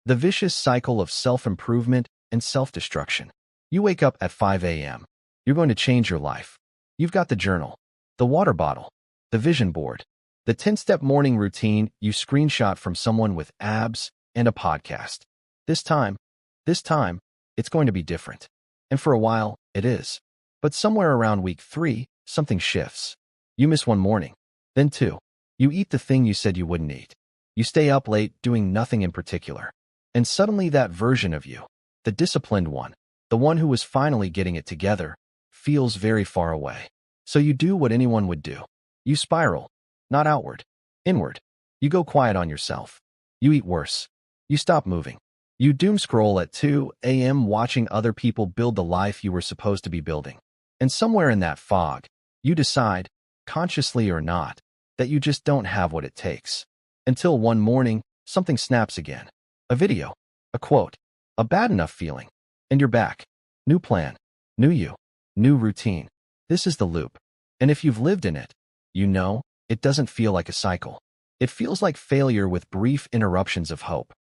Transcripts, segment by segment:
The vicious cycle of self-improvement and self-destruction. You wake up at 5 a.m. You're going to change your life. You've got the journal, the water bottle, the vision board, the 10-step morning routine you screenshot from someone with abs and a podcast. This time, it's going to be different. And for a while, it is. But somewhere around week 3, something shifts. You miss one morning, then 2. You eat the thing you said you wouldn't eat. You stay up late doing nothing in particular. And suddenly that version of you, the disciplined one, the one who was finally getting it together, feels very far away. So you do what anyone would do. You spiral, not outward, inward. You go quiet on yourself. You eat worse. You stop moving. You doom scroll at 2 a.m. watching other people build the life you were supposed to be building. And somewhere in that fog, you decide, consciously or not, that you just don't have what it takes. Until one morning, something snaps again. A video, a quote, a bad enough feeling, and you're back. New plan, new you, new routine. This is the loop. And if you've lived in it, you know, it doesn't feel like a cycle. It feels like failure with brief interruptions of hope.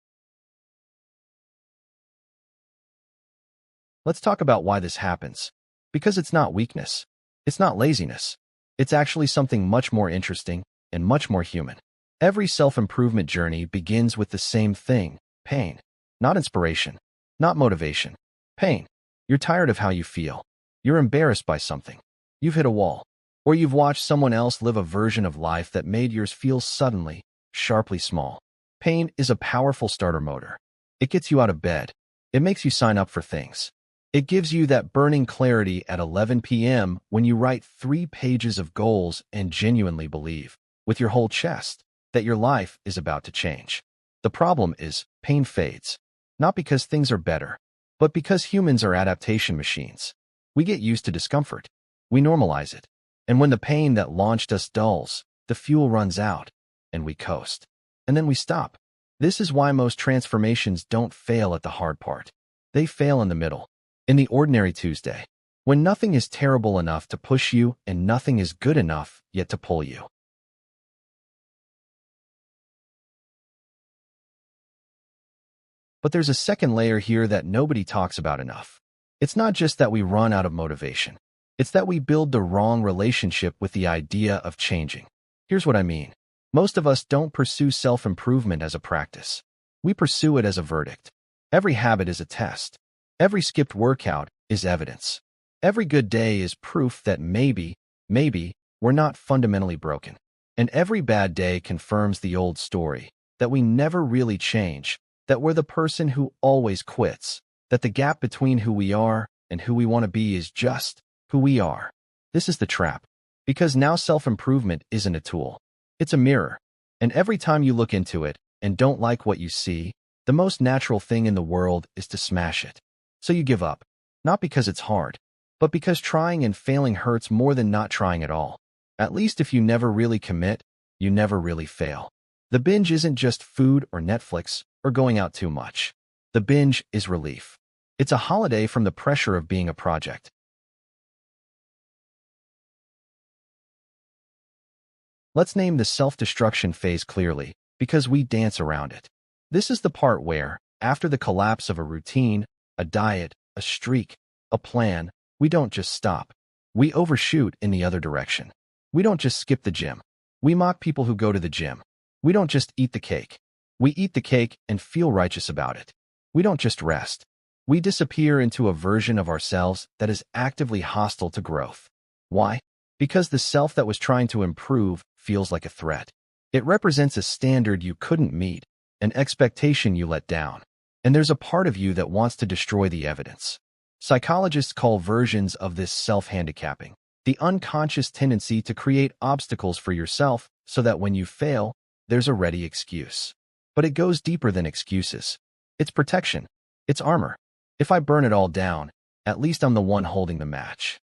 Let's talk about why this happens. Because it's not weakness. It's not laziness. It's actually something much more interesting and much more human. Every self-improvement journey begins with the same thing, pain. Not inspiration, not motivation. Pain. You're tired of how you feel. You're embarrassed by something. You've hit a wall. Or you've watched someone else live a version of life that made yours feel suddenly, sharply small. Pain is a powerful starter motor. It gets you out of bed. It makes you sign up for things. It gives you that burning clarity at 11 p.m. when you write 3 pages of goals and genuinely believe, with your whole chest, that your life is about to change. The problem is, pain fades. Not because things are better, but because humans are adaptation machines. We get used to discomfort. We normalize it. And when the pain that launched us dulls, the fuel runs out, and we coast. And then we stop. This is why most transformations don't fail at the hard part. They fail in the middle. In the ordinary Tuesday, when nothing is terrible enough to push you and nothing is good enough yet to pull you. But there's a second layer here that nobody talks about enough. It's not just that we run out of motivation. It's that we build the wrong relationship with the idea of changing. Here's what I mean. Most of us don't pursue self-improvement as a practice. We pursue it as a verdict. Every habit is a test. Every skipped workout is evidence. Every good day is proof that maybe, we're not fundamentally broken. And every bad day confirms the old story, that we never really change, that we're the person who always quits, that the gap between who we are and who we want to be is just who we are. This is the trap. Because now self-improvement isn't a tool. It's a mirror. And every time you look into it and don't like what you see, the most natural thing in the world is to smash it. So you give up. Not because it's hard, but because trying and failing hurts more than not trying at all. At least if you never really commit, you never really fail. The binge isn't just food or Netflix or going out too much. The binge is relief. It's a holiday from the pressure of being a project. Let's name the self-destruction phase clearly, because we dance around it. This is the part where, after the collapse of a routine, a diet, a streak, a plan, we don't just stop. We overshoot in the other direction. We don't just skip the gym. We mock people who go to the gym. We don't just eat the cake. We eat the cake and feel righteous about it. We don't just rest. We disappear into a version of ourselves that is actively hostile to growth. Why? Because the self that was trying to improve feels like a threat. It represents a standard you couldn't meet, an expectation you let down. And there's a part of you that wants to destroy the evidence. Psychologists call versions of this self-handicapping, the unconscious tendency to create obstacles for yourself so that when you fail, there's a ready excuse. But it goes deeper than excuses. It's protection. It's armor. If I burn it all down, at least I'm the one holding the match.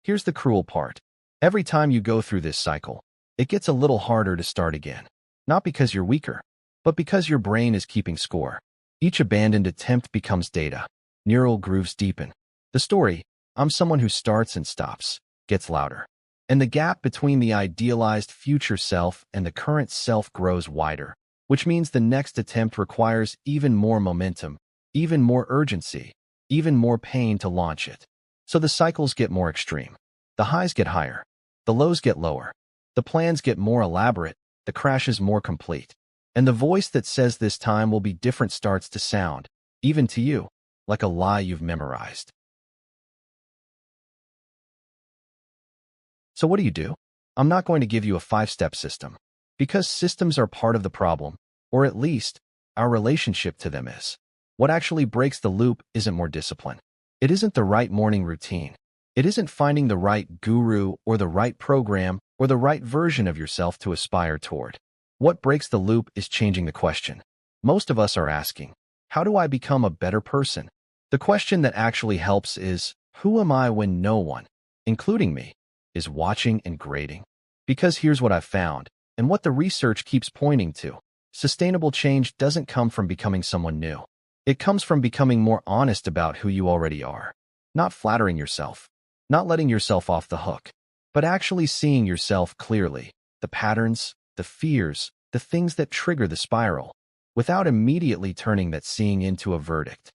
Here's the cruel part. Every time you go through this cycle, it gets a little harder to start again. Not because you're weaker, but because your brain is keeping score. Each abandoned attempt becomes data. Neural grooves deepen. The story, I'm someone who starts and stops, gets louder. And the gap between the idealized future self and the current self grows wider, which means the next attempt requires even more momentum, even more urgency, even more pain to launch it. So the cycles get more extreme. The highs get higher. The lows get lower. The plans get more elaborate. The crashes more complete. And the voice that says this time will be different starts to sound, even to you, like a lie you've memorized. So what do you do? I'm not going to give you a 5-step system, because systems are part of the problem, or at least, our relationship to them is. What actually breaks the loop isn't more discipline. It isn't the right morning routine. It isn't finding the right guru or the right program or the right version of yourself to aspire toward. What breaks the loop is changing the question. Most of us are asking, how do I become a better person? The question that actually helps is, who am I when no one, including me, is watching and grading? Because here's what I've found, and what the research keeps pointing to. Sustainable change doesn't come from becoming someone new. It comes from becoming more honest about who you already are. Not flattering yourself, not letting yourself off the hook, but actually seeing yourself clearly, the patterns, the fears, the things that trigger the spiral, without immediately turning that seeing into a verdict.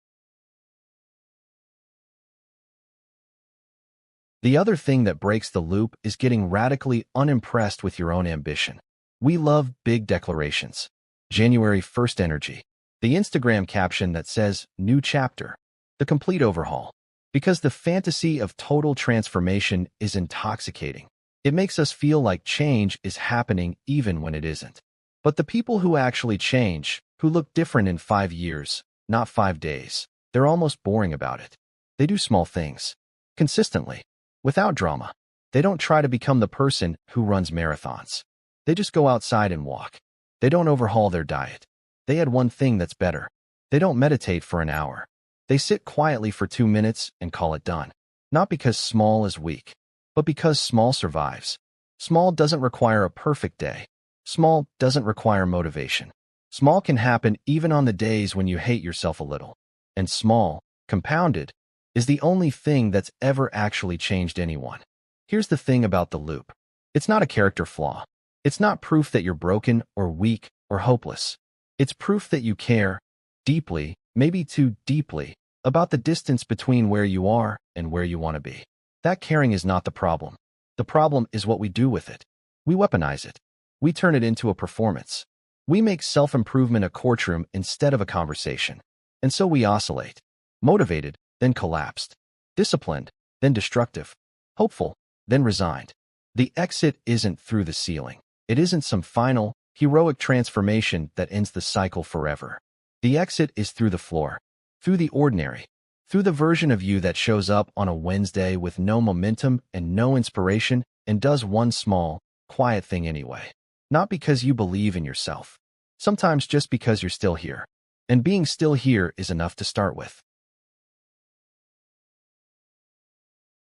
The other thing that breaks the loop is getting radically unimpressed with your own ambition. We love big declarations. January 1st energy. The Instagram caption that says, new chapter. The complete overhaul. Because the fantasy of total transformation is intoxicating. It makes us feel like change is happening even when it isn't. But the people who actually change, who look different in 5 years, not 5 days, they're almost boring about it. They do small things. Consistently. Without drama. They don't try to become the person who runs marathons. They just go outside and walk. They don't overhaul their diet. They add one thing that's better. They don't meditate for an hour. They sit quietly for 2 minutes and call it done. Not because small is weak, but because small survives. Small doesn't require a perfect day. Small doesn't require motivation. Small can happen even on the days when you hate yourself a little. And small, compounded, is the only thing that's ever actually changed anyone. Here's the thing about the loop. It's not a character flaw. It's not proof that you're broken or weak or hopeless. It's proof that you care deeply, maybe too deeply, about the distance between where you are and where you want to be. That caring is not the problem. The problem is what we do with it. We weaponize it. We turn it into a performance. We make self-improvement a courtroom instead of a conversation. And so we oscillate. Motivated, then collapsed. Disciplined, then destructive. Hopeful, then resigned. The exit isn't through the ceiling. It isn't some final, heroic transformation that ends the cycle forever. The exit is through the floor, through the ordinary, through the version of you that shows up on a Wednesday with no momentum and no inspiration and does one small, quiet thing anyway. Not because you believe in yourself. Sometimes just because you're still here. And being still here is enough to start with.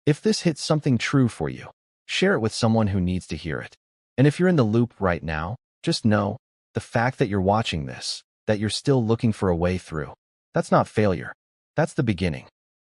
If this hits something true for you, share it with someone who needs to hear it. And if you're in the loop right now, just know, the fact that you're watching this, that you're still looking for a way through, that's not failure. That's the beginning.